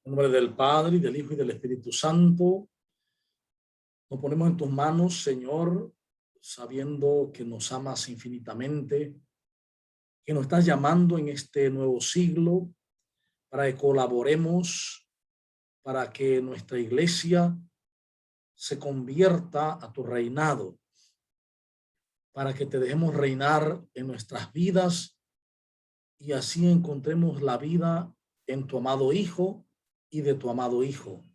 En nombre del Padre, y del Hijo, y del Espíritu Santo, nos ponemos en tus manos, Señor, sabiendo que nos amas infinitamente, que nos estás llamando en este nuevo siglo para que colaboremos, para que nuestra iglesia se convierta a tu reinado, para que te dejemos reinar en nuestras vidas y así encontremos la vida en tu amado Hijo y de tu amado Hijo.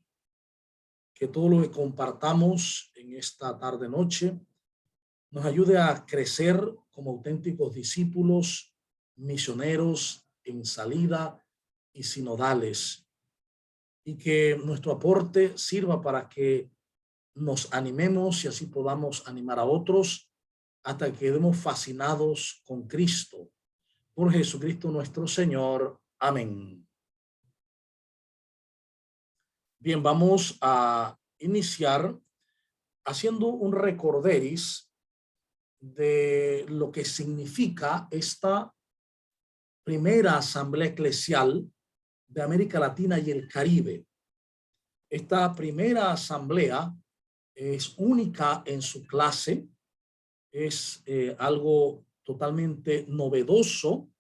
Que todo lo que compartamos en esta tarde-noche nos ayude a crecer como auténticos discípulos, misioneros en salida y sinodales, y que nuestro aporte sirva para que nos animemos y así podamos animar a otros hasta que quedemos fascinados con Cristo. Por Jesucristo nuestro Señor. Amén. Bien, vamos a iniciar haciendo un recorderis de lo que significa esta primera asamblea eclesial de América Latina y el Caribe. Esta primera asamblea es única en su clase, es algo totalmente novedoso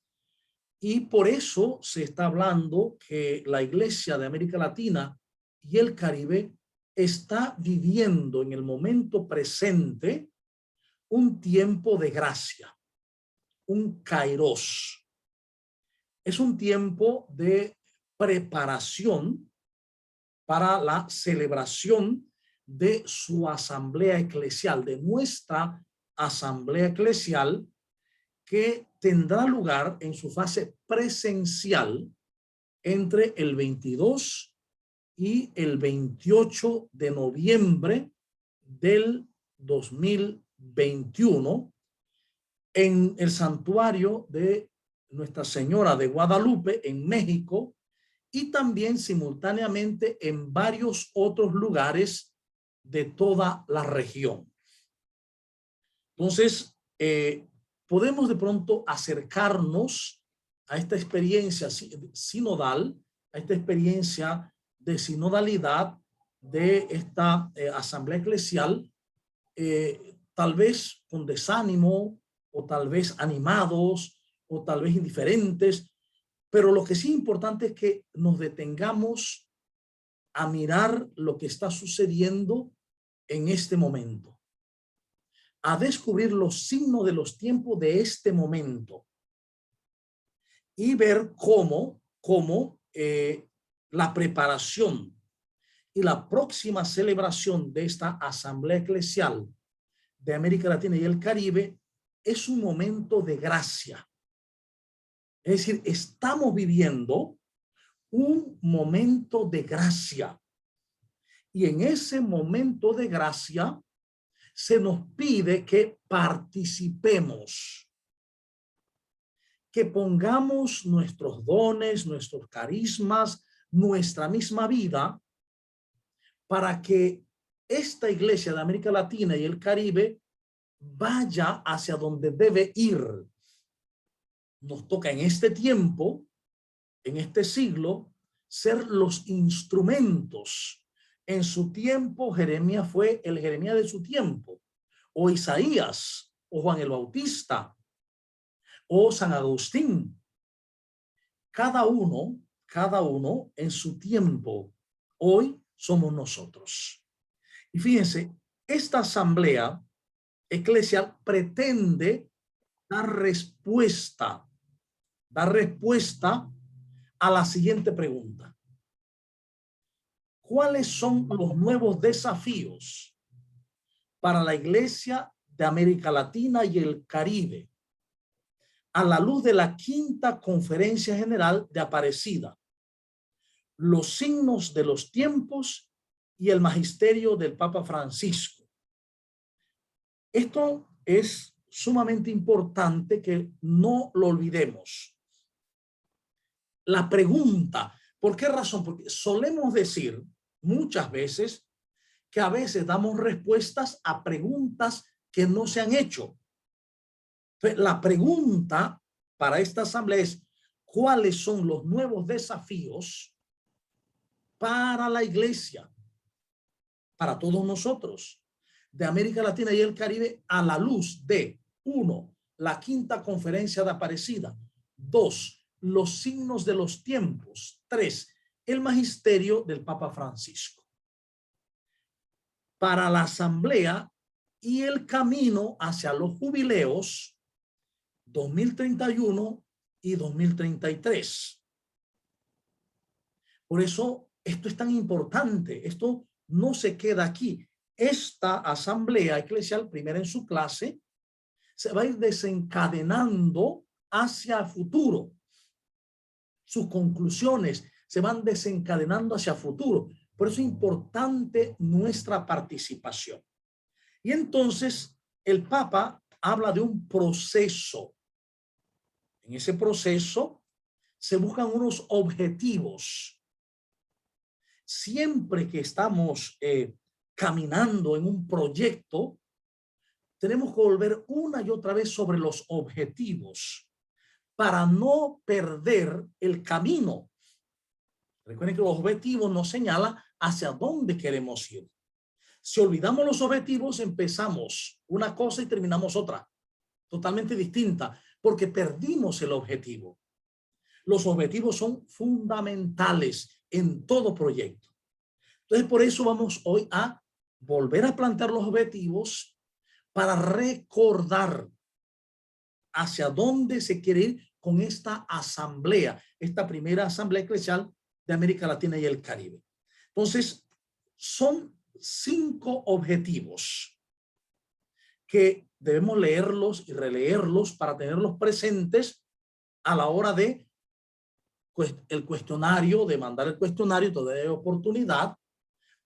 y por eso se está hablando que la Iglesia de América Latina y el Caribe está viviendo en el momento presente un tiempo de gracia, un kairos. Es un tiempo de preparación para la celebración de su asamblea eclesial, de nuestra asamblea eclesial, que tendrá lugar en su fase presencial entre el 22 y el 28 de noviembre del 2021 en el santuario de Nuestra Señora de Guadalupe en México y también simultáneamente en varios otros lugares de toda la región. Entonces, podemos de pronto acercarnos a esta experiencia sinodal, a esta experiencia de sinodalidad de esta asamblea eclesial, tal vez con desánimo o tal vez animados o tal vez indiferentes, pero lo que sí es importante es que nos detengamos a mirar lo que está sucediendo en este momento, a descubrir los signos de los tiempos de este momento y ver cómo la preparación y la próxima celebración de esta asamblea eclesial de América Latina y el Caribe es un momento de gracia. Es decir, estamos viviendo un momento de gracia. Y en ese momento de gracia se nos pide que participemos, que pongamos nuestros dones, nuestros carismas, nuestra misma vida para que esta iglesia de América Latina y el Caribe vaya hacia donde debe ir. Nos toca en este tiempo, en este siglo, ser los instrumentos. En su tiempo, Jeremías fue el Jeremías de su tiempo, o Isaías, o Juan el Bautista, o San Agustín. Cada uno en su tiempo. Hoy somos nosotros. Y fíjense, esta asamblea eclesial pretende dar respuesta a la siguiente pregunta. ¿Cuáles son los nuevos desafíos para la Iglesia de América Latina y el Caribe a la luz de la quinta Conferencia General de Aparecida, los signos de los tiempos y el magisterio del Papa Francisco? Esto es sumamente importante que no lo olvidemos. La pregunta, ¿por qué razón? Porque solemos decir muchas veces que a veces damos respuestas a preguntas que no se han hecho. Entonces, la pregunta para esta asamblea es: ¿cuáles son los nuevos desafíos para la iglesia, para todos nosotros de América Latina y el Caribe, a la luz de 1, la quinta conferencia de Aparecida; 2, los signos de los tiempos; 3, el magisterio del Papa Francisco. Para la asamblea y el camino hacia los jubileos 2031 y 2033. Por eso esto es tan importante. Esto no se queda aquí. Esta asamblea eclesial, primera en su clase, se va a ir desencadenando hacia el futuro. Sus conclusiones se van desencadenando hacia el futuro. Por eso es importante nuestra participación. Y entonces el Papa habla de un proceso. En ese proceso se buscan unos objetivos. Siempre que estamos caminando en un proyecto, tenemos que volver una y otra vez sobre los objetivos para no perder el camino. Recuerden que los objetivos nos señalan hacia dónde queremos ir. Si olvidamos los objetivos, empezamos una cosa y terminamos otra, totalmente distinta, porque perdimos el objetivo. Los objetivos son fundamentales en todo proyecto. Entonces, por eso vamos hoy a volver a plantear los objetivos para recordar hacia dónde se quiere ir con esta asamblea, esta primera asamblea eclesial de América Latina y el Caribe. Entonces, son 5 objetivos que debemos leerlos y releerlos para tenerlos presentes a la hora de el cuestionario, de mandar el cuestionario. Todavía hay oportunidad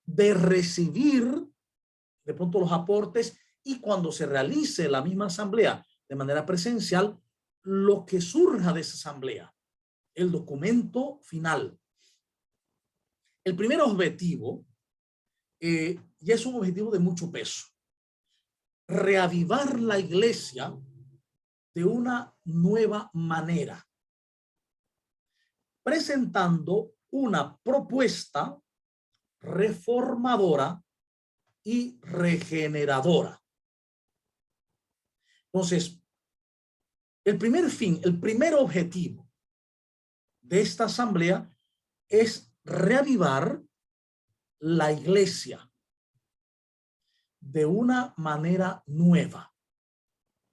de recibir de pronto los aportes, y cuando se realice la misma asamblea de manera presencial, lo que surja de esa asamblea, el documento final. El primer objetivo ya es un objetivo de mucho peso: reavivar la iglesia de una nueva manera, presentando una propuesta reformadora y regeneradora. Entonces, el primer fin, el primer objetivo de esta asamblea es reavivar la iglesia de una manera nueva.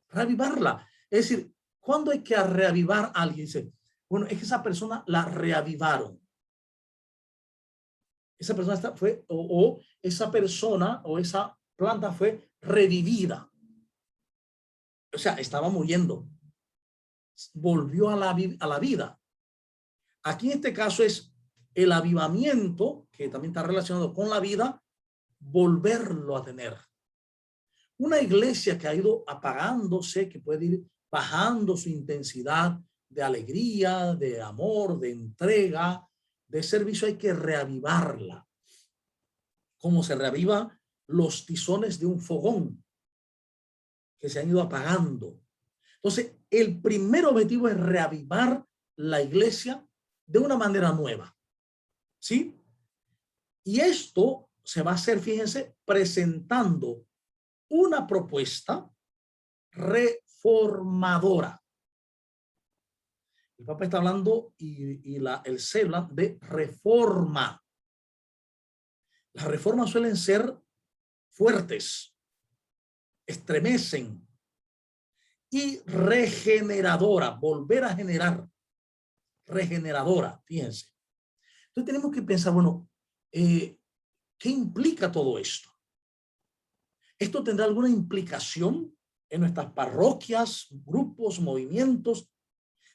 Reavivarla. Es decir, ¿cuándo hay que reavivar a alguien? Dice, bueno, es que esa persona la reavivaron. Esa persona fue, o esa persona o esa planta fue revivida. O sea, estaba muriendo. Volvió a la vida. Aquí en este caso es el avivamiento, que también está relacionado con la vida, volverlo a tener. Una iglesia que ha ido apagándose, que puede ir bajando su intensidad de alegría, de amor, de entrega, de servicio, hay que reavivarla. Como se reaviva los tizones de un fogón que se han ido apagando. Entonces, el primer objetivo es reavivar la iglesia de una manera nueva. ¿Sí? Y esto se va a hacer, fíjense, presentando una propuesta reformadora. El Papa está hablando y el C habla de reforma. Las reformas suelen ser fuertes, estremecen, y regeneradora, volver a generar, regeneradora, fíjense. Entonces tenemos que pensar, bueno, ¿qué implica todo esto? ¿Esto tendrá alguna implicación en nuestras parroquias, grupos, movimientos?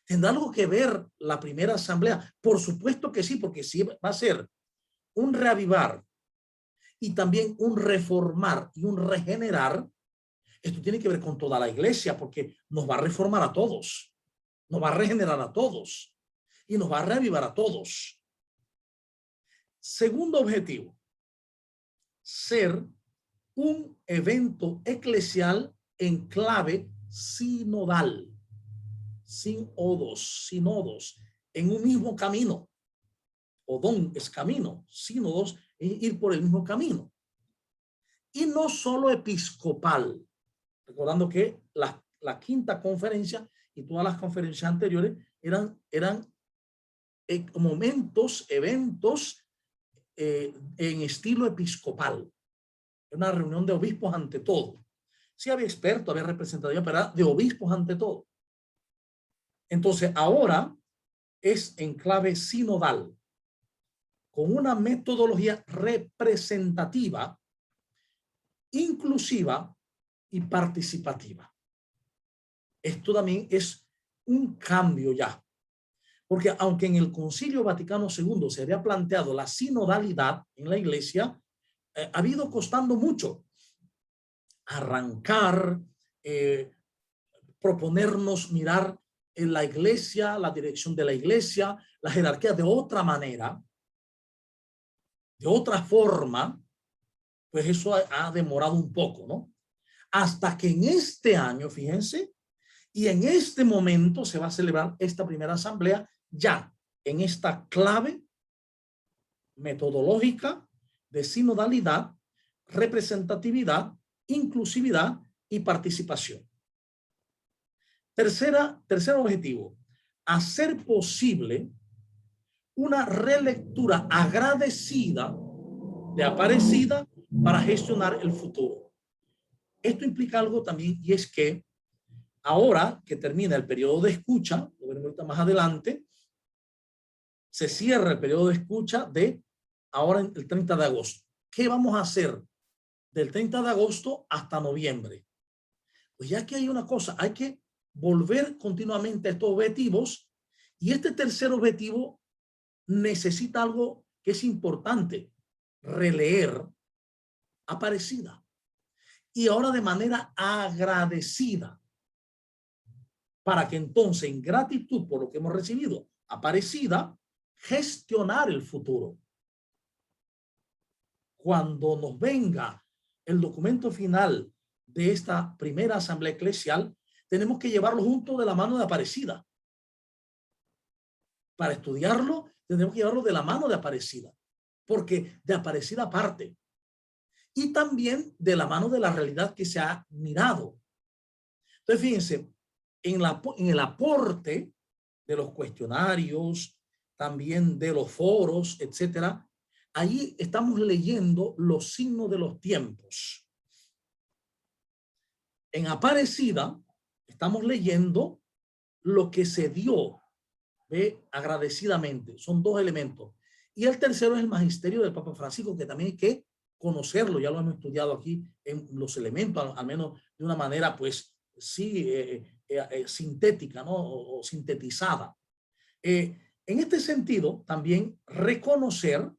¿Tendrá algo que ver la primera asamblea? Por supuesto que sí, porque sí va a ser un reavivar y también un reformar y un regenerar. Esto tiene que ver con toda la iglesia, porque nos va a reformar a todos, nos va a regenerar a todos y nos va a reavivar a todos. Segundo objetivo, ser un evento eclesial en clave sinodal, sinodos, en un mismo camino. Odón es camino, sínodos es ir por el mismo camino. Y no solo episcopal, recordando que la quinta conferencia y todas las conferencias anteriores eran momentos, eventos en estilo episcopal. Una reunión de obispos ante todo. Sí había expertos, había representativos, pero de obispos ante todo. Entonces ahora es en clave sinodal, con una metodología representativa, inclusiva y participativa. Esto también es un cambio ya, porque aunque en el Concilio Vaticano II se había planteado la sinodalidad en la Iglesia, ha habido costando mucho arrancar, proponernos mirar en la Iglesia, la dirección de la Iglesia, la jerarquía de otra manera, de otra forma. Pues eso ha demorado un poco, ¿no? Hasta que en este año, fíjense, y en este momento se va a celebrar esta primera asamblea ya en esta clave metodológica de sinodalidad, representatividad, inclusividad y participación. Tercer objetivo, hacer posible una relectura agradecida de Aparecida para gestionar el futuro. Esto implica algo también, y es que ahora que termina el periodo de escucha, lo veremos ahorita más adelante, se cierra el periodo de escucha de ahora el 30 de agosto. ¿Qué vamos a hacer del 30 de agosto hasta noviembre? Pues ya que hay una cosa, hay que volver continuamente a estos objetivos, y este tercer objetivo necesita algo que es importante, releer Aparecida. Y ahora de manera agradecida, para que entonces en gratitud por lo que hemos recibido Aparecida, gestionar el futuro. Cuando nos venga el documento final de esta primera asamblea eclesial, tenemos que llevarlo junto de la mano de Aparecida. Para estudiarlo, tenemos que llevarlo de la mano de Aparecida, porque de Aparecida parte. Y también de la mano de la realidad que se ha mirado. Entonces, fíjense, en el aporte de los cuestionarios, también de los foros, etcétera, ahí estamos leyendo los signos de los tiempos. En Aparecida estamos leyendo lo que se dio, ¿ve? Agradecidamente. Son dos elementos. Y el tercero es el magisterio del Papa Francisco, que también hay que conocerlo. Ya lo hemos estudiado aquí en los elementos, al menos de una manera, pues, sí, sintética, ¿no? O sintetizada. En este sentido, también reconocer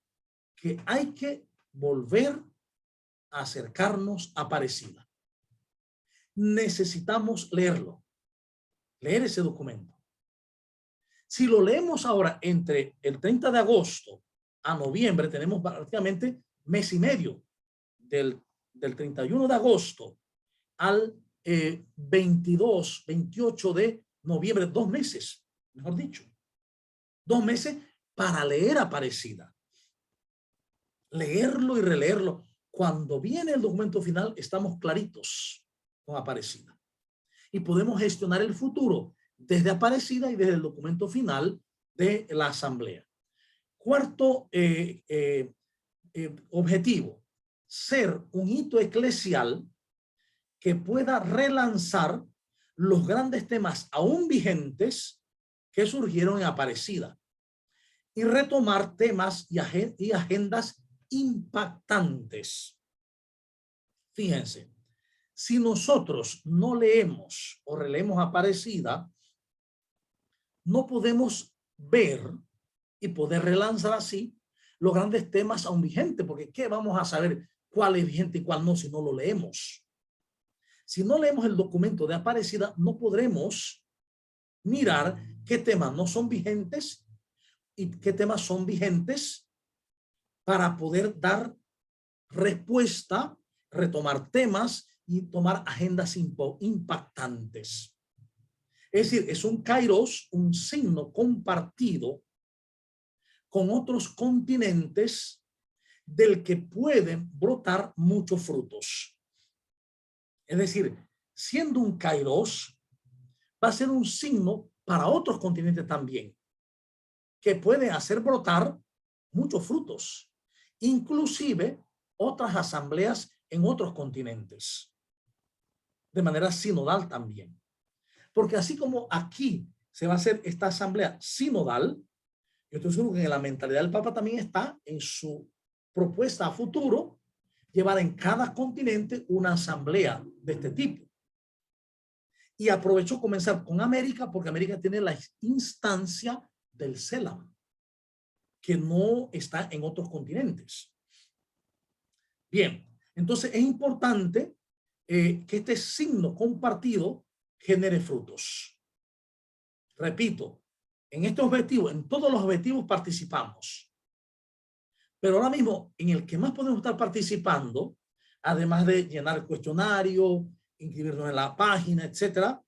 que hay que volver a acercarnos a Aparecida. Necesitamos leerlo, leer ese documento. Si lo leemos ahora entre el 30 de agosto a noviembre, tenemos prácticamente mes y medio, del 31 de agosto al 22, 28 de noviembre, 2 meses, mejor dicho. 2 meses para leer Aparecida. Leerlo y releerlo. Cuando viene el documento final, estamos claritos con Aparecida. Y podemos gestionar el futuro desde Aparecida y desde el documento final de la asamblea. Cuarto objetivo, ser un hito eclesial que pueda relanzar los grandes temas aún vigentes que surgieron en Aparecida y retomar temas y agendas impactantes. Fíjense, si nosotros no leemos o releemos Aparecida, no podemos ver y poder relanzar así los grandes temas aún vigentes, porque ¿qué vamos a saber cuál es vigente y cuál no si no lo leemos? Si no leemos el documento de Aparecida, no podremos mirar qué temas no son vigentes y qué temas son vigentes para poder dar respuesta, retomar temas y tomar agendas impactantes. Es decir, es un kairos, un signo compartido con otros continentes del que pueden brotar muchos frutos. Es decir, siendo un kairos, va a ser un signo para otros continentes también, que puede hacer brotar muchos frutos, inclusive otras asambleas en otros continentes, de manera sinodal también. Porque así como aquí se va a hacer esta asamblea sinodal, yo estoy seguro que en la mentalidad del Papa también está en su propuesta a futuro llevar en cada continente una asamblea de este tipo. Y aprovechó comenzar con América porque América tiene la instancia del CELAM, que no está en otros continentes. Bien, entonces es importante que este signo compartido genere frutos. Repito, en este objetivo, en todos los objetivos participamos. Pero ahora mismo, en el que más podemos estar participando, además de llenar el cuestionario, inscribirnos en la página, etcétera,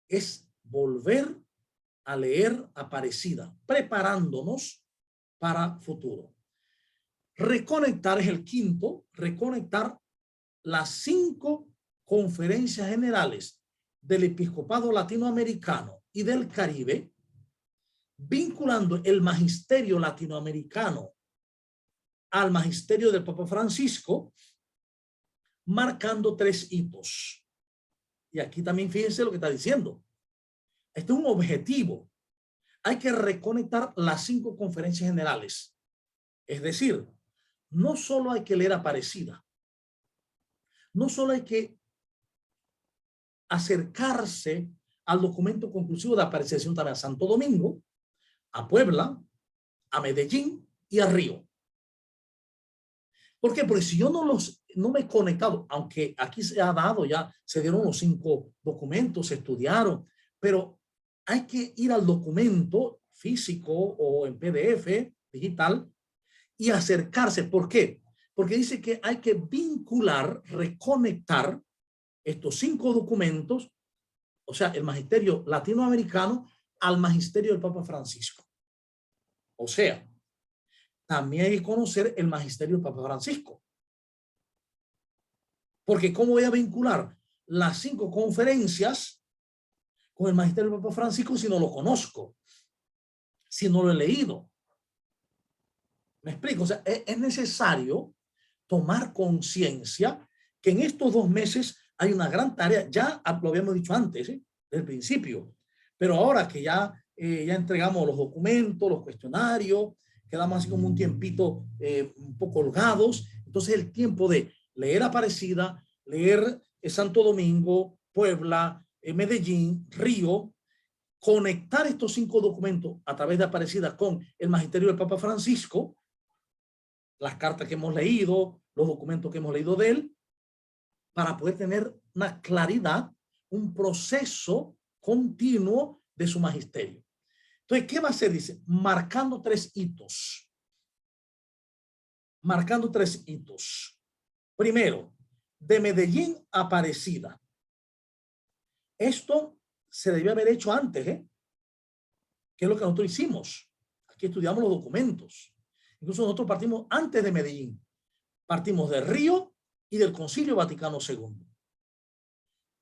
es volver a leer Aparecida, preparándonos para futuro. Reconectar es el quinto, reconectar las 5 conferencias generales del episcopado latinoamericano y del Caribe, vinculando el magisterio latinoamericano al magisterio del Papa Francisco, marcando 3 hitos. Y aquí también fíjense lo que está diciendo. Este es un objetivo. Hay que reconectar las 5 conferencias generales. Es decir, no solo hay que leer Aparecida, no solo hay que acercarse al documento conclusivo de Aparecida, sino también a Santo Domingo, a Puebla, a Medellín y a Río. ¿Por qué? Porque si yo no me he conectado, aunque aquí se ha dado ya, se dieron los 5 documentos, se estudiaron, pero hay que ir al documento físico o en PDF digital y acercarse. ¿Por qué? Porque dice que hay que vincular, reconectar estos 5 documentos, o sea, el magisterio latinoamericano al magisterio del Papa Francisco. O sea, también hay que conocer el magisterio del Papa Francisco. Porque ¿cómo voy a vincular las 5 conferencias con el magisterio del Papa Francisco si no lo conozco? Si no lo he leído. ¿Me explico? O sea, es necesario tomar conciencia que en estos 2 meses hay una gran tarea. Ya lo habíamos dicho antes, desde el principio. Pero ahora que ya entregamos los documentos, los cuestionarios, quedamos así como un tiempito un poco holgados. Entonces el tiempo de leer Aparecida, leer Santo Domingo, Puebla, Medellín, Río, conectar estos 5 documentos a través de Aparecida con el magisterio del Papa Francisco, las cartas que hemos leído, los documentos que hemos leído de él, para poder tener una claridad, un proceso continuo de su magisterio. Entonces, ¿qué va a hacer? Dice, marcando 3 hitos. Marcando 3 hitos. Primero, de Medellín a Aparecida. Esto se debió haber hecho antes, que es lo que nosotros hicimos. Aquí estudiamos los documentos. Incluso nosotros partimos antes de Medellín. Partimos de Río y del Concilio Vaticano II.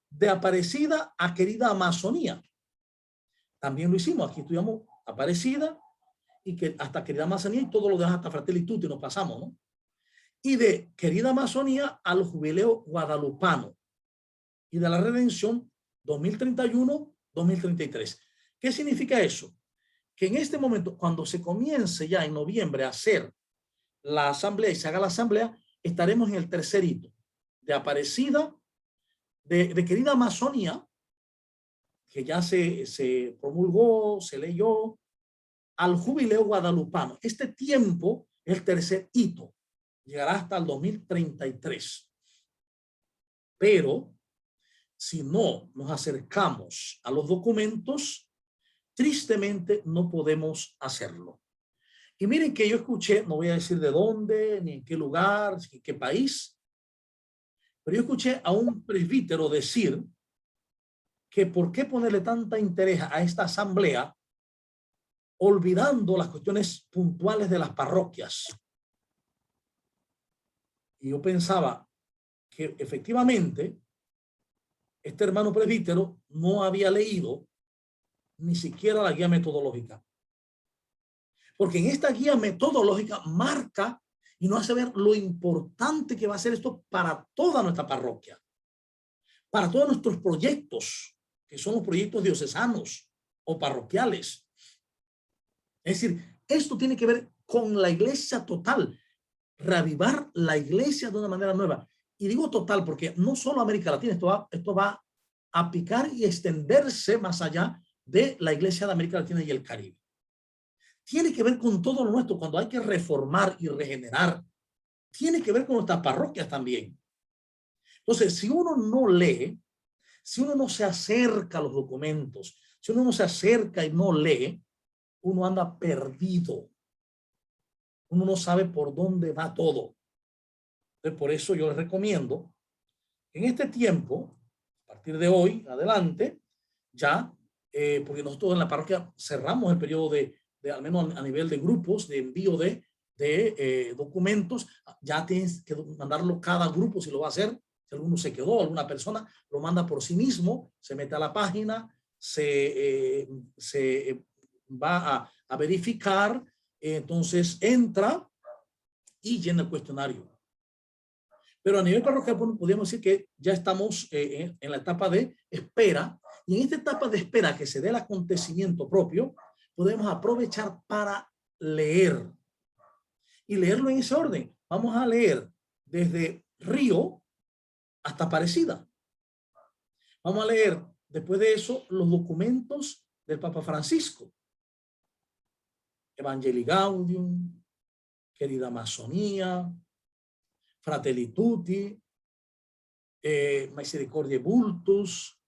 De Aparecida a Querida Amazonía. También lo hicimos. Aquí estudiamos Aparecida y que hasta Querida Amazonía y todo lo demás hasta Fratelli Tutti nos pasamos, ¿no? Y de Querida Amazonía al Jubileo Guadalupano y de la Redención 2031-2033. ¿Qué significa eso? Que en este momento, cuando se comience ya en noviembre a hacer la asamblea y se haga la asamblea, estaremos en el 3er hito de Aparecida, de Querida Amazonía, que ya se promulgó, se leyó, al Jubileo Guadalupano. Este tiempo es el 3er hito, llegará hasta el 2033. Pero si no nos acercamos a los documentos, tristemente no podemos hacerlo. Y miren que yo escuché, no voy a decir de dónde, ni en qué lugar, ni en qué país, pero yo escuché a un presbítero decir que por qué ponerle tanta interés a esta asamblea olvidando las cuestiones puntuales de las parroquias. Y yo pensaba que efectivamente este hermano presbítero no había leído ni siquiera la guía metodológica. Porque en esta guía metodológica marca y nos hace ver lo importante que va a ser esto para toda nuestra parroquia, para todos nuestros proyectos, que son los proyectos diocesanos o parroquiales. Es decir, esto tiene que ver con la iglesia total, reavivar la iglesia de una manera nueva. Y digo total porque no solo América Latina, esto va a picar y extenderse más allá de la iglesia de América Latina y el Caribe. Tiene que ver con todo lo nuestro, cuando hay que reformar y regenerar. Tiene que ver con nuestras parroquias también. Entonces, si uno no lee, si uno no se acerca a los documentos, si uno no se acerca y no lee, uno anda perdido. Uno no sabe por dónde va todo. Entonces, por eso yo les recomiendo, en este tiempo, a partir de hoy adelante, ya, porque nosotros en la parroquia cerramos el periodo de al menos a nivel de grupos, de envío de documentos, ya tienes que mandarlo cada grupo si lo va a hacer. Si alguno se quedó, alguna persona lo manda por sí mismo, se mete a la página, se va a verificar, entonces entra y llena el cuestionario. Pero a nivel parroquial podríamos decir que ya estamos en la etapa de espera, y en esta etapa de espera que se dé el acontecimiento propio, podemos aprovechar para leer y leerlo en ese orden. Vamos a leer desde Río hasta Aparecida. Vamos a leer después de eso los documentos del Papa Francisco. Evangelii Gaudium, Querida Amazonía, Fratelli Tutti, Misericordiae Vultus,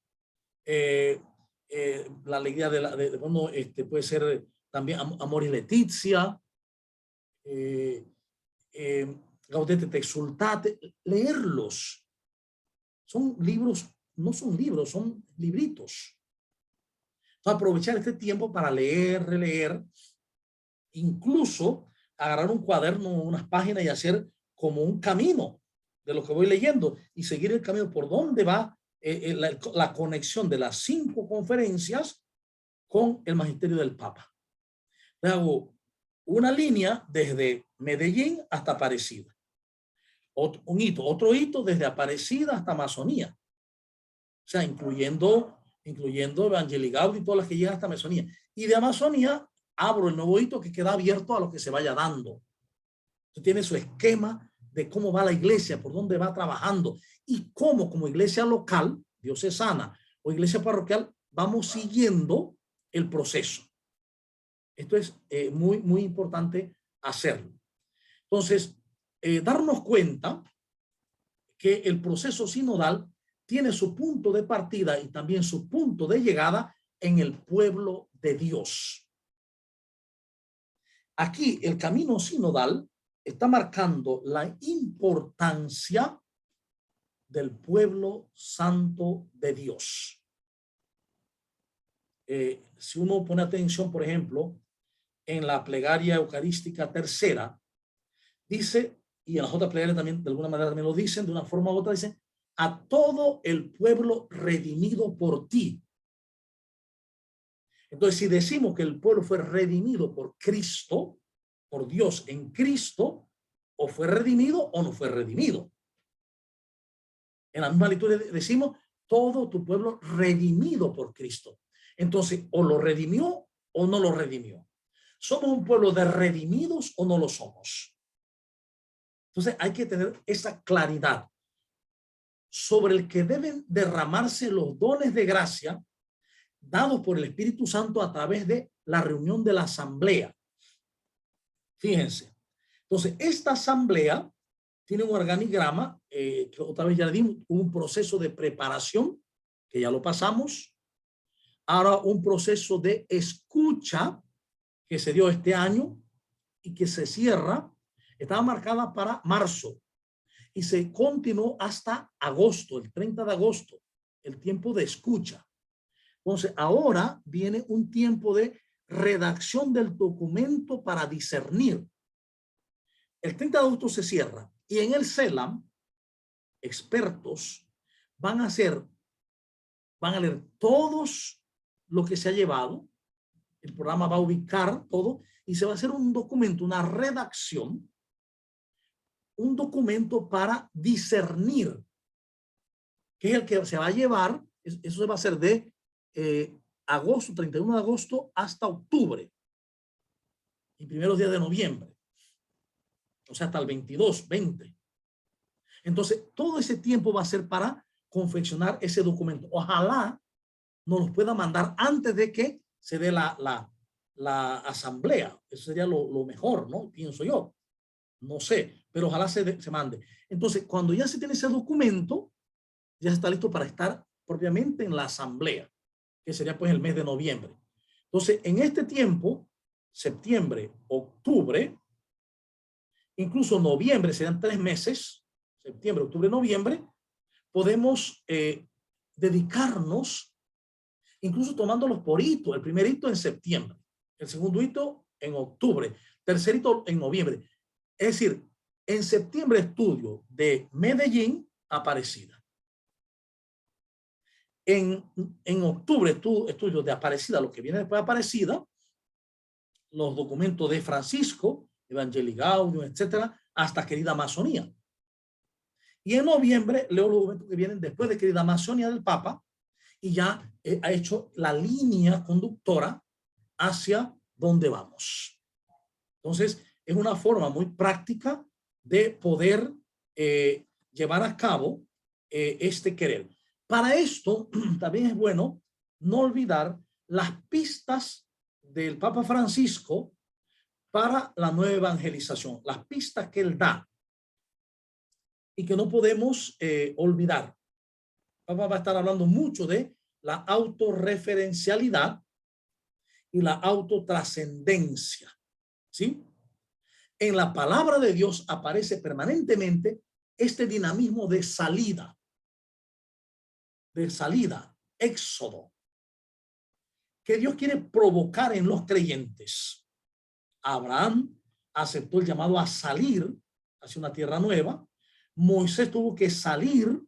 la alegría bueno, puede ser también Amoris Laetitia, Gaudete te exsultate, leerlos. Son libros, no son libros, son libritos. Entonces, aprovechar este tiempo para leer, releer, incluso agarrar un cuaderno, unas páginas y hacer como un camino de lo que voy leyendo y seguir el camino por donde va la conexión de las 5 conferencias con el magisterio del Papa. Le hago una línea desde Medellín hasta Aparecida. Otro hito desde Aparecida hasta Amazonía. O sea, incluyendo Evangelii Gaudium y todas las que llegan hasta Amazonía. Y de Amazonía abro el nuevo hito que queda abierto a lo que se vaya dando. Usted tiene su esquema de cómo va la iglesia, por dónde va trabajando y cómo como iglesia local, diocesana o iglesia parroquial, vamos siguiendo el proceso. Esto es muy, muy importante hacerlo. Entonces, darnos cuenta que el proceso sinodal tiene su punto de partida y también su punto de llegada en el pueblo de Dios. Aquí el camino sinodal está marcando la importancia del pueblo santo de Dios. Si uno pone atención, por ejemplo, en la plegaria eucarística tercera, dice, y en las otras plegarias también de alguna manera también lo dicen, de una forma u otra dicen, a todo el pueblo redimido por ti. Entonces, si decimos que el pueblo fue redimido por Cristo, por Dios en Cristo, o fue redimido o no fue redimido. En la misma liturgia decimos, todo tu pueblo redimido por Cristo. Entonces, o lo redimió o no lo redimió. ¿Somos un pueblo de redimidos o no lo somos? Entonces, hay que tener esa claridad sobre el que deben derramarse los dones de gracia dados por el Espíritu Santo a través de la reunión de la asamblea. Fíjense. Entonces, esta asamblea tiene un organigrama, que otra vez ya le dimos, un proceso de preparación, que ya lo pasamos. Ahora un proceso de escucha, que se dio este año y que se cierra, estaba marcada para marzo y se continuó hasta agosto, el 30 de agosto, el tiempo de escucha. Entonces, ahora viene un tiempo de redacción del documento para discernir. El 30 de agosto se cierra y en el CELAM, expertos van a leer todos lo que se ha llevado. El programa va a ubicar todo y se va a hacer un documento, una redacción, un documento para discernir, que es el que se va a llevar. Eso se va a hacer de agosto, 31 de agosto hasta octubre y primeros días de noviembre, o sea, hasta el 22, 20. Entonces, todo ese tiempo va a ser para confeccionar ese documento. Ojalá nos lo pueda mandar antes de que se dé la asamblea. Eso sería lo mejor, ¿no? Pienso yo. No sé, pero ojalá se mande. Entonces, cuando ya se tiene ese documento, ya está listo para estar propiamente en la asamblea, que sería pues el mes de noviembre. Entonces, en este tiempo, septiembre, octubre, incluso noviembre, serán 3 meses, septiembre, octubre, noviembre, podemos dedicarnos, incluso tomándolos por hito. El primer hito en septiembre, el segundo hito en octubre, tercer hito en noviembre. Es decir, en septiembre estudio de Medellín, Aparecida. En octubre estudios de Aparecida, lo que viene después de Aparecida, los documentos de Francisco, Evangelii Gaudium, etcétera, hasta Querida Amazonía. Y en noviembre leo los documentos que vienen después de Querida Amazonía del Papa y ya ha hecho la línea conductora hacia dónde vamos. Entonces, es una forma muy práctica de poder llevar a cabo este querer. Para esto, también es bueno no olvidar las pistas del Papa Francisco para la nueva evangelización, las pistas que él da y que no podemos olvidar. El Papa va a estar hablando mucho de la autorreferencialidad y la autotrascendencia, ¿sí? En la palabra de Dios aparece permanentemente este dinamismo de salida, éxodo, que Dios quiere provocar en los creyentes. Abraham aceptó el llamado a salir hacia una tierra nueva. Moisés tuvo que salir,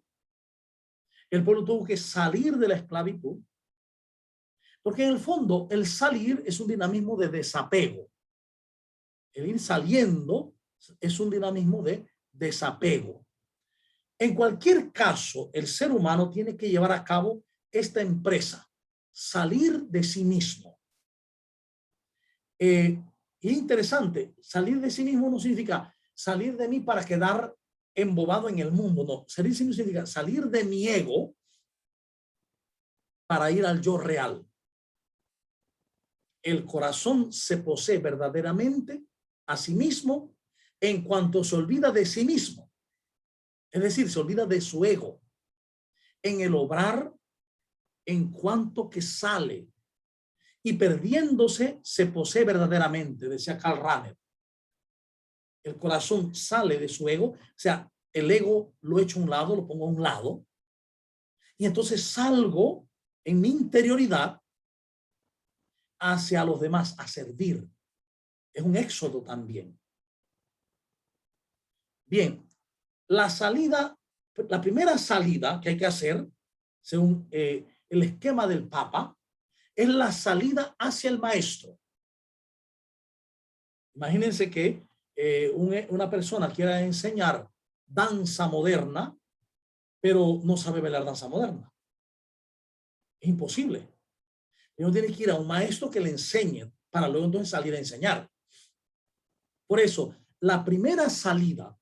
el pueblo tuvo que salir de la esclavitud, porque en el fondo el salir es un dinamismo de desapego. El ir saliendo es un dinamismo de desapego. En cualquier caso, el ser humano tiene que llevar a cabo esta empresa, salir de sí mismo. Y interesante, salir de sí mismo no significa salir de mí para quedar embobado en el mundo, no. Salir de sí mismo significa salir de mi ego para ir al yo real. El corazón se posee verdaderamente a sí mismo en cuanto se olvida de sí mismo. Es decir, se olvida de su ego en el obrar en cuanto que sale y perdiéndose se posee verdaderamente, decía Karl Rahner. El corazón sale de su ego, o sea, el ego lo echo a un lado, lo pongo a un lado y entonces salgo en mi interioridad hacia los demás, a servir. Es un éxodo también. Bien, la primera salida que hay que hacer, según el esquema del Papa, es la salida hacia el maestro. Imagínense que una persona quiera enseñar danza moderna, pero no sabe bailar danza moderna. Es imposible. Uno tiene que ir a un maestro que le enseñe para luego entonces salir a enseñar. Por eso, la primera salida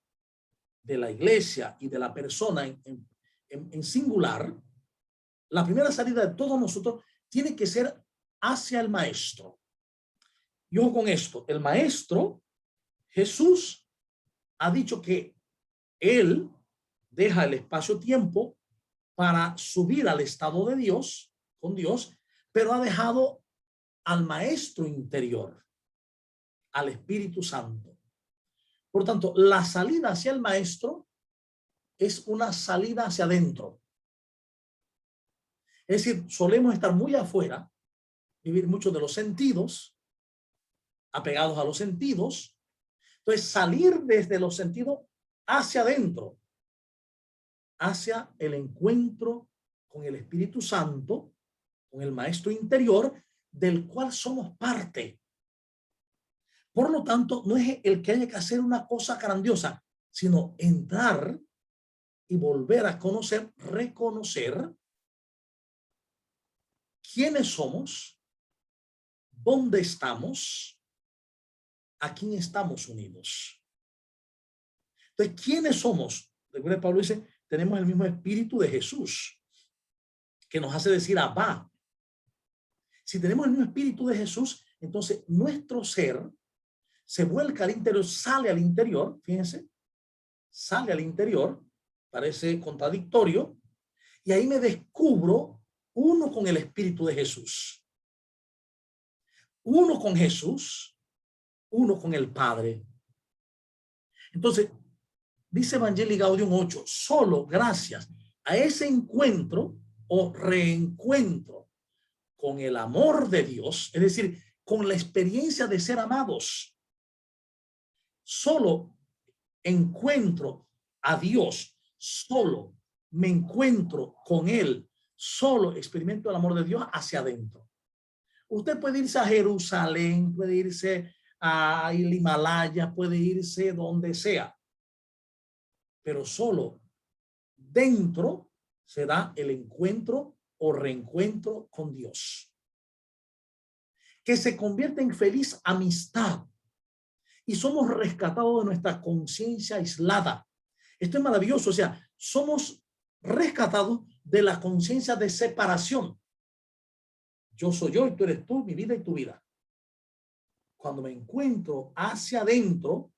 de la iglesia y de la persona en singular, la primera salida de todos nosotros tiene que ser hacia el maestro. Y ojo con esto, el maestro, Jesús, ha dicho que él deja el espacio-tiempo para subir al estado de Dios, con Dios, pero ha dejado al maestro interior, al Espíritu Santo. Por tanto, la salida hacia el maestro es una salida hacia adentro. Es decir, solemos estar muy afuera, vivir mucho de los sentidos, apegados a los sentidos. Entonces, salir desde los sentidos hacia adentro, hacia el encuentro con el Espíritu Santo, con el Maestro interior, del cual somos parte. Por lo tanto, no es el que haya que hacer una cosa grandiosa, sino entrar y volver a conocer, reconocer quiénes somos, dónde estamos, a quién estamos unidos. Entonces, ¿quiénes somos? Recuerda, Pablo dice, tenemos el mismo espíritu de Jesús, que nos hace decir Abba. Si tenemos el mismo espíritu de Jesús, entonces nuestro ser se vuelca al interior, sale al interior, fíjense, sale al interior, parece contradictorio, y ahí me descubro uno con el espíritu de Jesús, uno con Jesús, uno con el Padre. Entonces, dice Evangelii Gaudium 8, solo gracias a ese encuentro o reencuentro con el amor de Dios, es decir, con la experiencia de ser amados, solo encuentro a Dios, solo me encuentro con Él, solo experimento el amor de Dios hacia adentro. Usted puede irse a Jerusalén, puede irse a el Himalaya, puede irse donde sea, pero solo dentro se da el encuentro o reencuentro con Dios, que se convierte en feliz amistad y somos rescatados de nuestra conciencia aislada. Esto es maravilloso, o sea, somos rescatados de la conciencia de separación. Yo soy yo y tú eres tú, mi vida y tu vida. Cuando me encuentro hacia adentro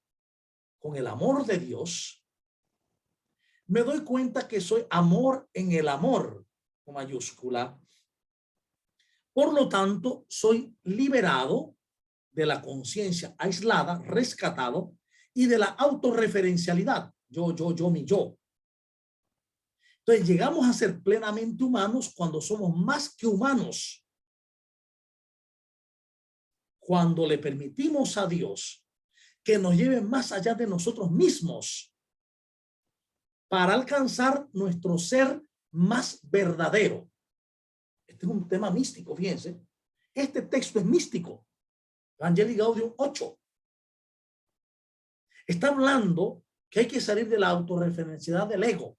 con el amor de Dios, me doy cuenta que soy amor en el amor, con mayúscula. Por lo tanto, soy liberado de la conciencia aislada, rescatado, y de la autorreferencialidad. Yo, mi yo. Entonces llegamos a ser plenamente humanos cuando somos más que humanos. Cuando le permitimos a Dios que nos lleve más allá de nosotros mismos para alcanzar nuestro ser más verdadero. Este es un tema místico, fíjense. Este texto es místico. Evangelii Gaudium 8. Está hablando que hay que salir de la autorreferencialidad del ego.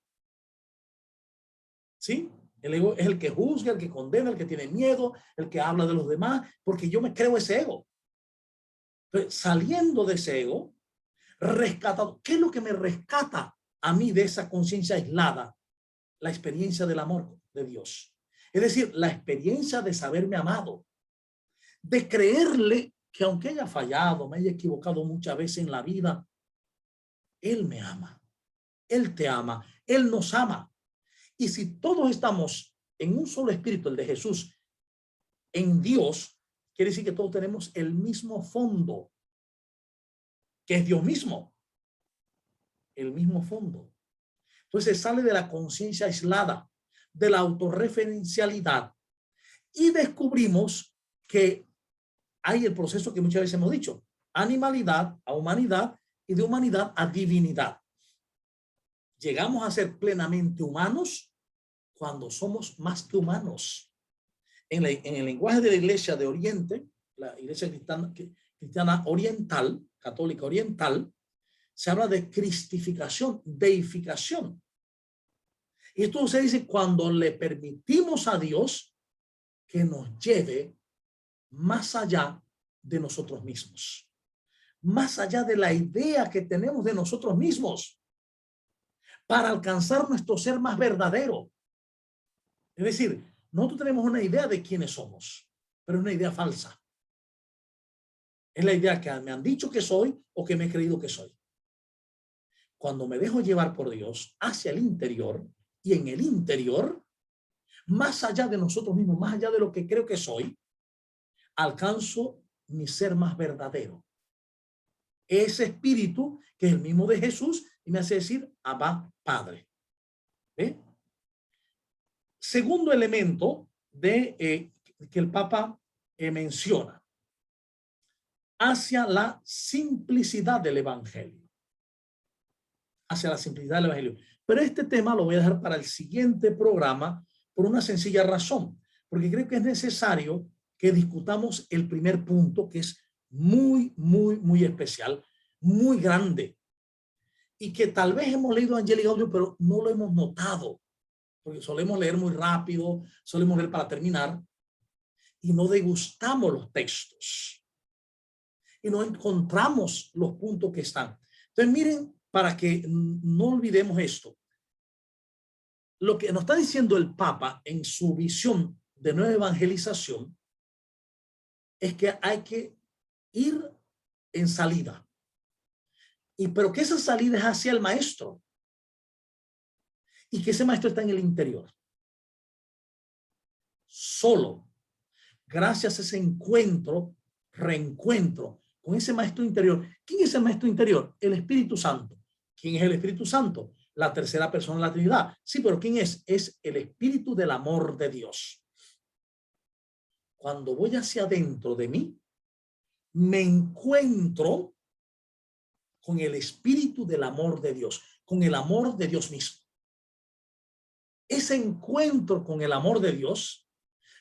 ¿Sí? El ego es el que juzga, el que condena, el que tiene miedo, el que habla de los demás, porque yo me creo ese ego. Entonces, saliendo de ese ego, rescatado. ¿Qué es lo que me rescata a mí de esa conciencia aislada? La experiencia del amor de Dios. Es decir, la experiencia de saberme amado, de creerle que aunque haya fallado, me haya equivocado muchas veces en la vida, Él me ama, Él te ama, Él nos ama. Y si todos estamos en un solo espíritu, el de Jesús, en Dios, quiere decir que todos tenemos el mismo fondo, que es Dios mismo. El mismo fondo. Entonces sale de la conciencia aislada, de la autorreferencialidad, y descubrimos que hay el proceso que muchas veces hemos dicho, animalidad a humanidad y de humanidad a divinidad. Llegamos a ser plenamente humanos cuando somos más que humanos. En el lenguaje de la iglesia de Oriente, la iglesia cristiana oriental, católica oriental, se habla de cristificación, deificación. Y esto se dice cuando le permitimos a Dios que nos lleve más allá de nosotros mismos, más allá de la idea que tenemos de nosotros mismos, para alcanzar nuestro ser más verdadero. Es decir, nosotros tenemos una idea de quiénes somos, pero es una idea falsa. Es la idea que me han dicho que soy o que me he creído que soy. Cuando me dejo llevar por Dios hacia el interior y en el interior, más allá de nosotros mismos, más allá de lo que creo que soy, alcanzo mi ser más verdadero. Ese espíritu que es el mismo de Jesús y me hace decir, Abba, Padre. ¿Eh? Segundo elemento de que el Papa menciona. hacia la simplicidad del evangelio. Hacia la simplicidad del evangelio. Pero este tema lo voy a dejar para el siguiente programa por una sencilla razón, porque creo que es necesario que discutamos el primer punto, que es muy especial, muy grande, y que tal vez hemos leído Angeli Gaudio, pero no lo hemos notado, porque solemos leer muy rápido, solemos leer para terminar, y no degustamos los textos, y no encontramos los puntos que están. Entonces, miren, para que no olvidemos esto, lo que nos está diciendo el Papa en su visión de nueva evangelización es que hay que ir en salida. Pero que esa salida es hacia el maestro. Y que ese maestro está en el interior. Solo gracias a ese encuentro, reencuentro con ese maestro interior. ¿Quién es el maestro interior? El Espíritu Santo. ¿Quién es el Espíritu Santo? La tercera persona de la Trinidad. Sí, pero ¿quién es? Es el Espíritu del amor de Dios. Cuando voy hacia adentro de mí, me encuentro con el espíritu del amor de Dios, con el amor de Dios mismo. Ese encuentro con el amor de Dios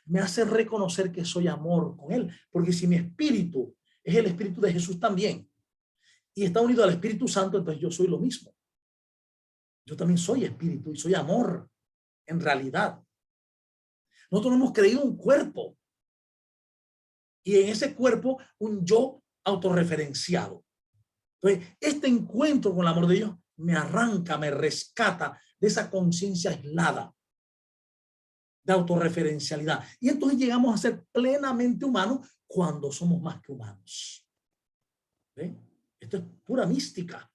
me hace reconocer que soy amor con Él, porque si mi espíritu es el espíritu de Jesús también y está unido al Espíritu Santo, entonces yo soy lo mismo. Yo también soy espíritu y soy amor en realidad. Nosotros hemos creído un cuerpo y en ese cuerpo un yo autorreferenciado. Entonces, este encuentro con el amor de Dios me arranca, me rescata de esa conciencia aislada de autorreferencialidad. Y entonces llegamos a ser plenamente humanos cuando somos más que humanos. ¿Ven? Esto es pura mística.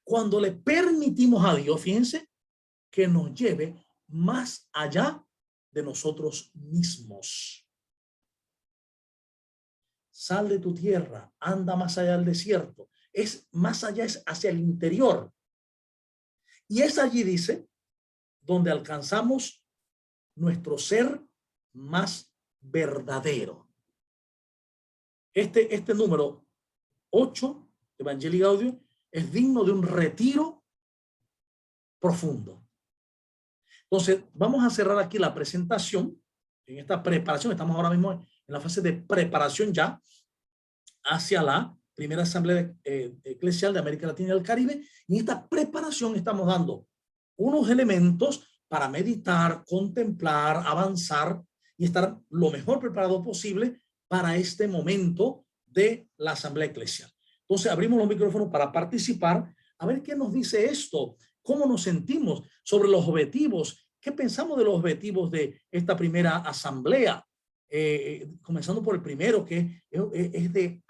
Cuando le permitimos a Dios, fíjense, que nos lleve más allá de nosotros mismos. Sal de tu tierra, anda más allá del desierto. Es más allá, es hacia el interior. Y es allí, dice, donde alcanzamos nuestro ser más verdadero. Este número 8 de Evangelii Gaudium es digno de un retiro profundo. Entonces, vamos a cerrar aquí la presentación. En esta preparación, estamos ahora mismo en la fase de preparación ya hacia la primera asamblea eclesial de América Latina y el Caribe. Y en esta preparación estamos dando unos elementos para meditar, contemplar, avanzar y estar lo mejor preparado posible para este momento de la asamblea eclesial. Entonces abrimos los micrófonos para participar, a ver qué nos dice esto, cómo nos sentimos sobre los objetivos, qué pensamos de los objetivos de esta primera asamblea. Comenzando por el primero, que es de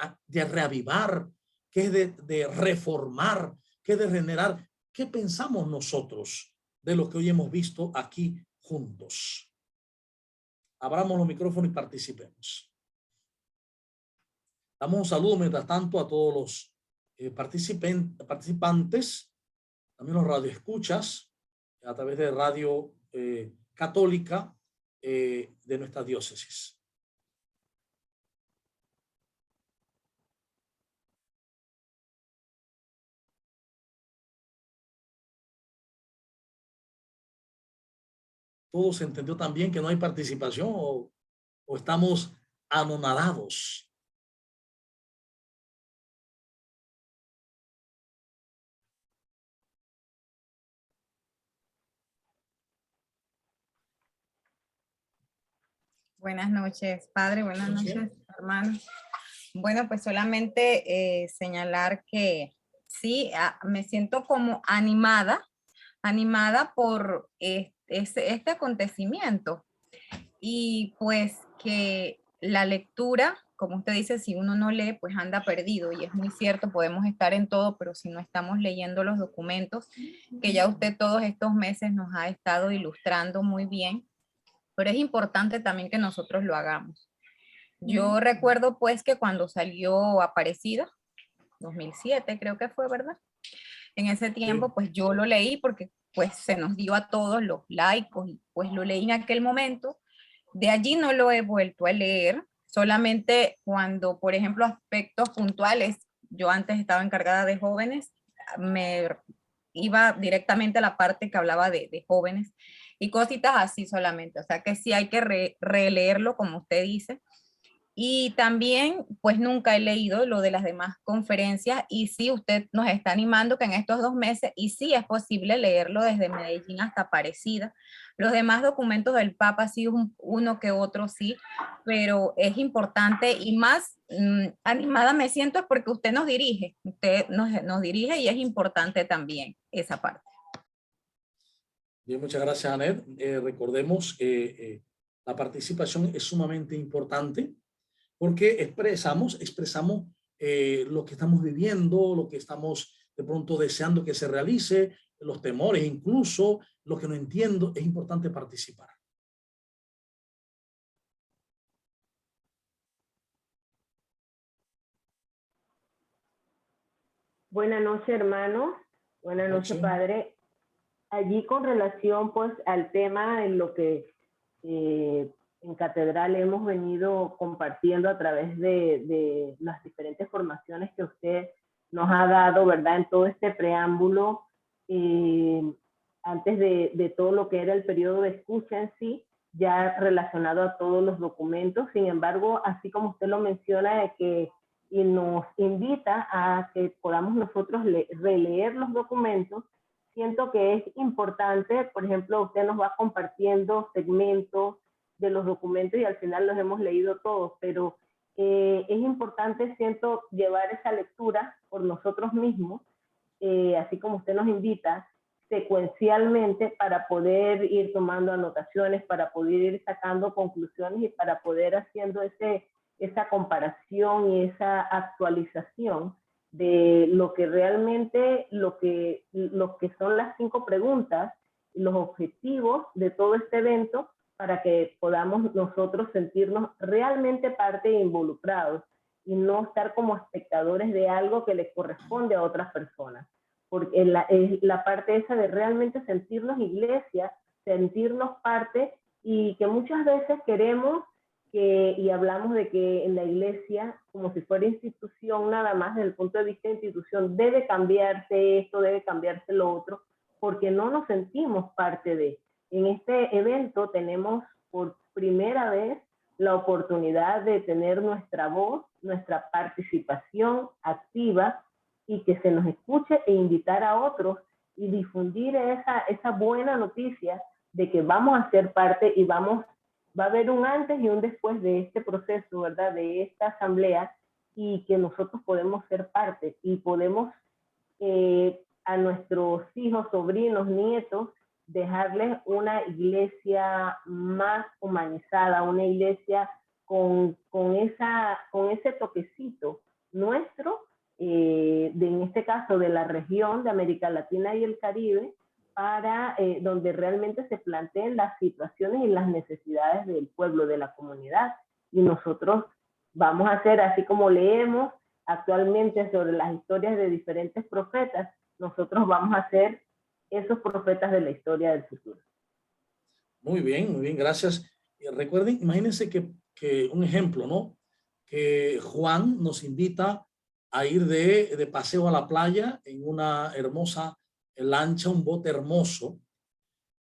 reavivar, que es de reformar, que es de regenerar. ¿Qué pensamos nosotros de lo que hoy hemos visto aquí juntos? Abramos los micrófonos y participemos. Damos un saludo mientras tanto a todos los participantes, también los radioescuchas a través de Radio Católica de nuestra diócesis. ¿Todo se entendió también que no hay participación o estamos anonadados? Buenas noches, padre. Buenas noches, hermano. Bueno, pues solamente señalar que sí, me siento como animada por este acontecimiento. Y pues que la lectura, como usted dice, si uno no lee, pues anda perdido. Y es muy cierto, podemos estar en todo, pero si no estamos leyendo los documentos, que ya usted todos estos meses nos ha estado ilustrando muy bien, pero es importante también que nosotros lo hagamos. Yo recuerdo pues que cuando salió Aparecida, 2007 creo que fue, ¿verdad? En ese tiempo pues yo lo leí porque pues se nos dio a todos los laicos y pues lo leí en aquel momento. De allí no lo he vuelto a leer, Solamente cuando, por ejemplo, aspectos puntuales, yo antes estaba encargada de jóvenes, me iba directamente a la parte que hablaba de jóvenes y cositas así solamente. O sea que sí hay que releerlo, como usted dice. Y también, pues nunca he leído lo de las demás conferencias y sí, usted nos está animando que en estos 2 meses, y sí es posible leerlo desde Medellín hasta Aparecida. Los demás documentos del Papa, sí, uno que otro, sí, pero es importante y más animada me siento es porque usted nos dirige y es importante también esa parte. Bien, muchas gracias, Anet. Recordemos que la participación es sumamente importante porque expresamos lo que estamos viviendo, lo que estamos de pronto deseando que se realice, los temores, incluso lo que no entiendo. Es importante participar. Buenas noches, hermano. Buenas noches, padre. Allí con relación pues al tema en lo que en Catedral hemos venido compartiendo a través de las diferentes formaciones que usted nos ha dado, ¿verdad? En todo este preámbulo, antes de todo lo que era el periodo de escucha en sí, ya relacionado a todos los documentos. Sin embargo, así como usted lo menciona, de que y nos invita a que podamos nosotros releer los documentos, siento que es importante. Por ejemplo, usted nos va compartiendo segmentos de los documentos y al final los hemos leído todos, pero es importante, siento, llevar esa lectura por nosotros mismos, así como usted nos invita, secuencialmente, para poder ir tomando anotaciones, para poder ir sacando conclusiones y para poder haciendo esa comparación y esa actualización de lo que realmente, lo que son las 5 preguntas, los objetivos de todo este evento, para que podamos nosotros sentirnos realmente parte e involucrados y no estar como espectadores de algo que les corresponde a otras personas. Porque es la parte esa de realmente sentirnos iglesia, sentirnos parte, y que muchas veces queremos y hablamos de que en la iglesia, como si fuera institución nada más, desde el punto de vista de institución, debe cambiarse esto, debe cambiarse lo otro, porque no nos sentimos parte de. En este evento tenemos por primera vez la oportunidad de tener nuestra voz, nuestra participación activa, y que se nos escuche e invitar a otros y difundir esa buena noticia de que vamos a ser parte y va a haber un antes y un después de este proceso, ¿verdad? De esta asamblea, y que nosotros podemos ser parte y podemos a nuestros hijos, sobrinos, nietos, dejarles una iglesia más humanizada, una iglesia con ese toquecito nuestro, en este caso de la región de América Latina y el Caribe, para donde realmente se planteen las situaciones y las necesidades del pueblo, de la comunidad. Y nosotros vamos a hacer, así como leemos actualmente sobre las historias de diferentes profetas, nosotros vamos a ser esos profetas de la historia del futuro. Muy bien, gracias. Recuerden, imagínense que un ejemplo, ¿no? Que Juan nos invita a ir de paseo a la playa en una hermosa lancha, un bote hermoso.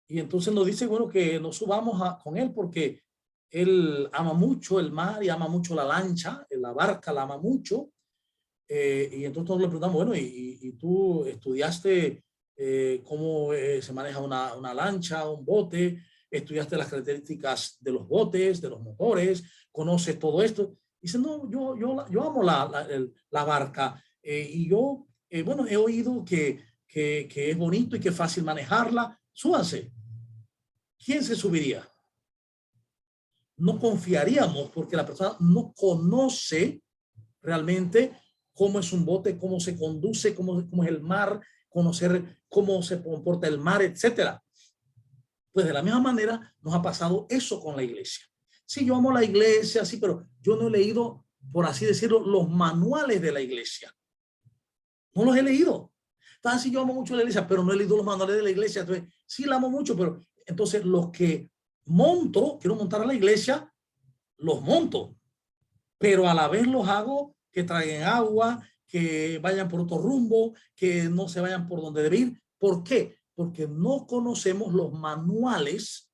Y entonces nos dice, bueno, que nos subamos con él porque él ama mucho el mar y ama mucho la lancha, la barca la ama mucho. Y entonces todos le preguntamos, bueno, ¿y tú estudiaste cómo se maneja una lancha, un bote? ¿Estudiaste las características de los botes, de los motores? ¿Conoces todo esto? Dice, no, yo amo la barca y yo, bueno, he oído que es bonito y que es fácil manejarla. Súbanse. ¿Quién se subiría? No confiaríamos porque la persona no conoce realmente cómo es un bote, cómo se conduce, cómo es el mar, conocer cómo se comporta el mar, etcétera. Pues de la misma manera nos ha pasado eso con la iglesia. Sí, yo amo la iglesia, sí, pero yo no he leído, por así decirlo, los manuales de la iglesia. No los he leído. Entonces, sí, yo amo mucho la iglesia, pero no he leído los manuales de la iglesia. Entonces, sí la amo mucho, pero entonces los que quiero montar a la iglesia, los monto. pero a la vez los hago que traigan agua, que vayan por otro rumbo, que no se vayan por donde deben ir. ¿Por qué? Porque no conocemos los manuales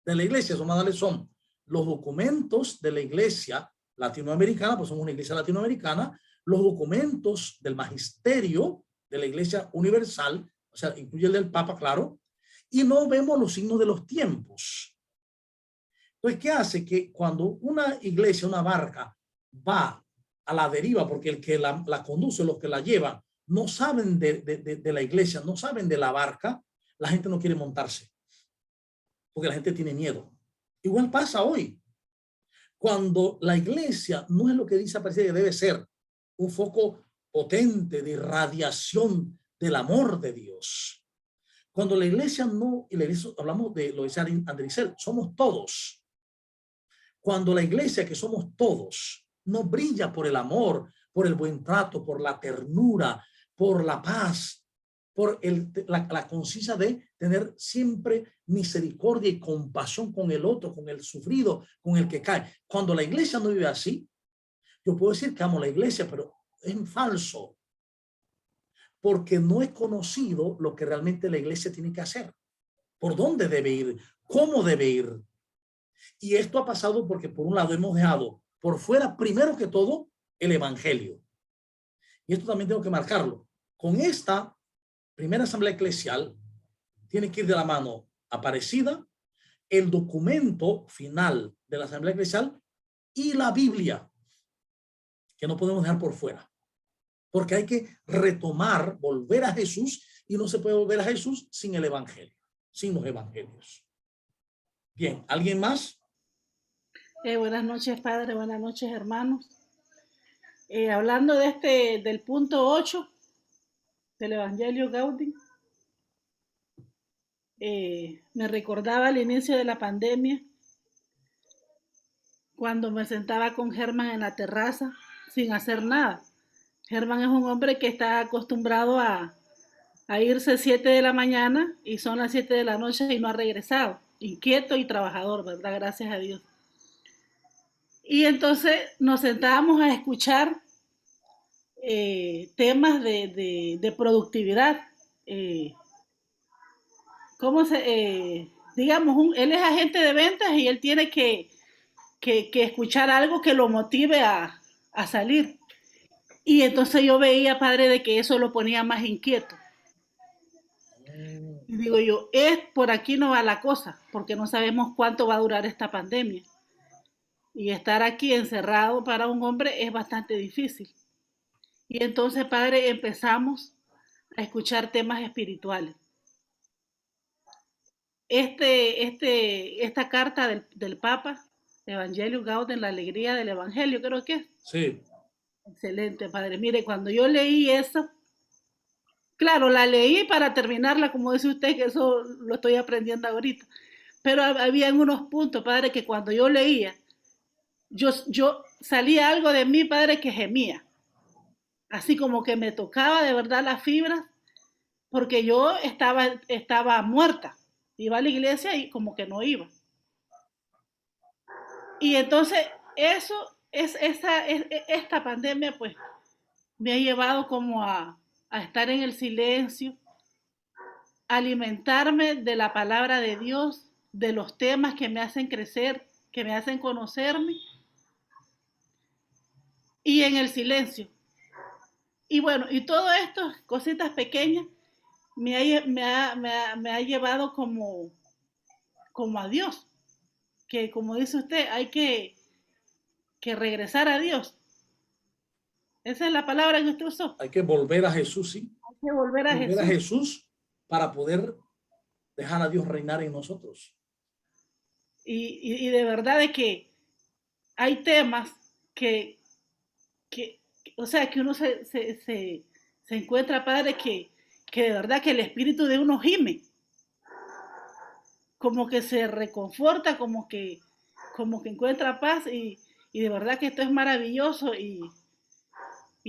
de la iglesia. Esos manuales son los documentos de la iglesia latinoamericana, pues somos una iglesia latinoamericana, los documentos del magisterio de la iglesia universal, o sea, incluye el del Papa, claro, y no vemos los signos de los tiempos. Entonces, ¿qué hace? Que cuando una iglesia, una barca, va a la deriva, porque el que la conduce, los que la llevan, no saben de la iglesia, no saben de la barca, la gente no quiere montarse, porque la gente tiene miedo. Igual pasa hoy. Cuando la iglesia no es lo que dice aparece que debe ser, un foco potente de irradiación del amor de Dios. Cuando la iglesia no, y la iglesia, hablamos de lo que dice Andricel, somos todos. Cuando la iglesia, que somos todos, no brilla por el amor, por el buen trato, por la ternura, por la paz, por la conciencia de tener siempre misericordia y compasión con el otro, con el sufrido, con el que cae. Cuando la iglesia no vive así, yo puedo decir que amo la iglesia, pero es falso, porque no he conocido lo que realmente la iglesia tiene que hacer, por dónde debe ir, cómo debe ir. Y esto ha pasado porque por un lado hemos dejado por fuera, primero que todo, el evangelio. Y esto también tengo que marcarlo. Con esta primera asamblea eclesial tiene que ir de la mano Aparecida, el documento final de la asamblea eclesial y la Biblia, que no podemos dejar por fuera. Porque hay que retomar, volver a Jesús, y no se puede volver a Jesús sin el evangelio, sin los evangelios. Bien, ¿alguien más? Buenas noches, padre. Buenas noches, hermanos. Hablando de del punto 8 del Evangelio Gaudium, me recordaba al inicio de la pandemia, cuando me sentaba con Germán en la terraza sin hacer nada. Germán es un hombre que está acostumbrado a irse 7 de la mañana y son las 7 de la noche y no ha regresado. Inquieto y trabajador, ¿verdad? Gracias a Dios. Y entonces nos sentábamos a escuchar temas de productividad. Digamos, él es agente de ventas y él tiene que escuchar algo que lo motive a salir. Y entonces yo veía, padre, de que eso lo ponía más inquieto. Y digo yo, por aquí no va la cosa, porque no sabemos cuánto va a durar esta pandemia. Y estar aquí encerrado para un hombre es bastante difícil. Y entonces, padre, empezamos a escuchar temas espirituales. Esta carta del Papa, Evangelio Gaudium, la alegría del Evangelio, creo que es. Sí. Excelente, padre. Mire, cuando yo leí eso, claro, la leí para terminarla, como dice usted, que eso lo estoy aprendiendo ahorita. Pero había unos puntos, padre, que cuando yo leía, yo salía algo de mí, padre, que gemía. Así como que me tocaba de verdad las fibras, porque yo estaba muerta. Iba a la iglesia y como que no iba. Y entonces esta pandemia pues me ha llevado como a estar en el silencio, alimentarme de la palabra de Dios, de los temas que me hacen crecer, que me hacen conocerme, y en el silencio. Y bueno, y todo esto, cositas pequeñas, me ha llevado como a Dios, que como dice usted, hay que regresar a Dios. Esa es la palabra que usted usó. Hay que volver a Jesús, sí. Hay que volver a volver Jesús. a Jesús para poder dejar a Dios reinar en nosotros. Y de verdad de que hay temas que o sea, que uno se encuentra, padre, que de verdad que el espíritu de uno gime. Como que se reconforta, como que encuentra paz y de verdad que esto es maravilloso y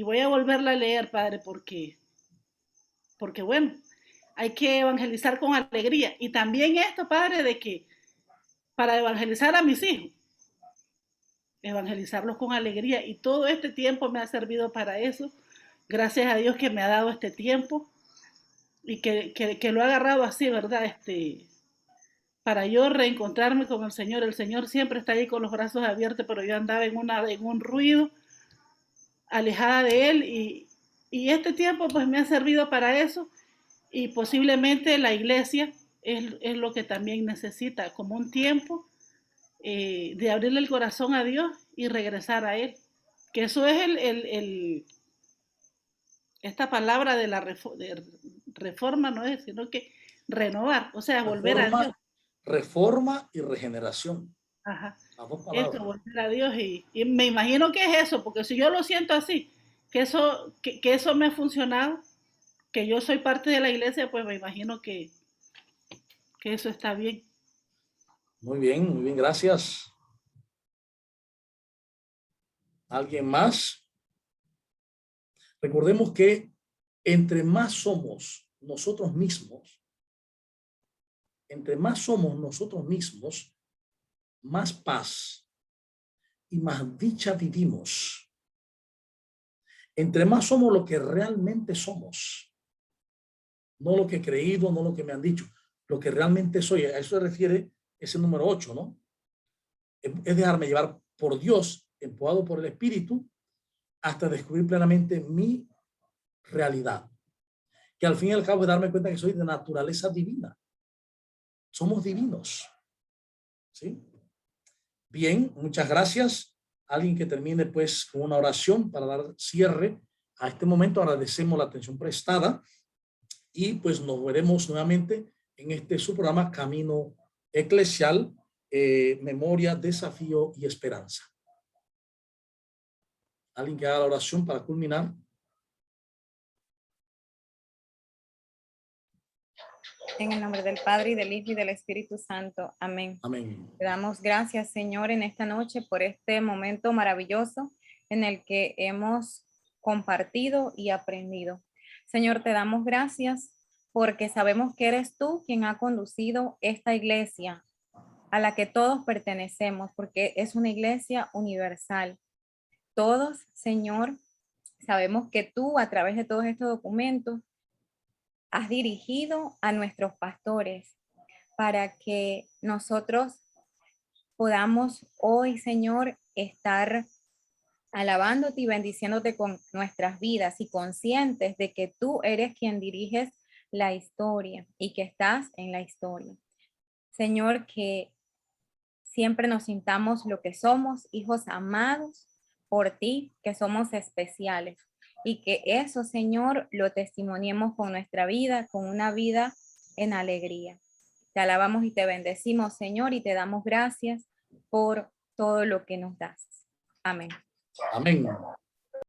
voy a volverla a leer, padre, porque bueno, hay que evangelizar con alegría. Y también esto, padre, de que para evangelizar a mis hijos, evangelizarlos con alegría, y todo este tiempo me ha servido para eso. Gracias a Dios que me ha dado este tiempo y que lo ha agarrado así, ¿verdad? Para yo reencontrarme con el Señor. El Señor siempre está ahí con los brazos abiertos, pero yo andaba en un ruido, alejada de Él, y este tiempo pues me ha servido para eso, y posiblemente la iglesia es lo que también necesita, como un tiempo de abrirle el corazón a Dios y regresar a Él. Que eso es esta palabra de la reforma, no es, sino que renovar, o sea, volver a Dios. Reforma y regeneración. Ajá. Las dos palabras. Esto, volver a Dios, y me imagino que es eso, porque si yo lo siento así, que eso me ha funcionado, que yo soy parte de la iglesia, pues me imagino que eso está bien. Muy bien, gracias. ¿Alguien más? Recordemos que entre más somos nosotros mismos, más paz y más dicha vivimos. Entre más somos lo que realmente somos, no lo que he creído, no lo que me han dicho, lo que realmente soy. A eso se refiere ese número 8, ¿no? Es dejarme llevar por Dios, empujado por el Espíritu, hasta descubrir plenamente mi realidad. Que al fin y al cabo es darme cuenta que soy de naturaleza divina. Somos divinos. ¿Sí? Bien, muchas gracias. Alguien que termine pues con una oración para dar cierre a este momento. Agradecemos la atención prestada y pues nos veremos nuevamente en su programa Camino Eclesial, Memoria, Desafío y Esperanza. Alguien que haga la oración para culminar. En el nombre del Padre, y del Hijo, y del Espíritu Santo. Amén. Amén. Te damos gracias, Señor, en esta noche por este momento maravilloso en el que hemos compartido y aprendido. Señor, te damos gracias porque sabemos que eres tú quien ha conducido esta iglesia a la que todos pertenecemos, porque es una iglesia universal. Todos, Señor, sabemos que tú, a través de todos estos documentos, has dirigido a nuestros pastores para que nosotros podamos hoy, Señor, estar alabándote y bendiciéndote con nuestras vidas, y conscientes de que tú eres quien diriges la historia y que estás en la historia. Señor, que siempre nos sintamos lo que somos, hijos amados por ti, que somos especiales, y que eso, Señor, lo testimoniemos con nuestra vida, con una vida en alegría. Te alabamos y te bendecimos, Señor, y te damos gracias por todo lo que nos das. Amén. Amén.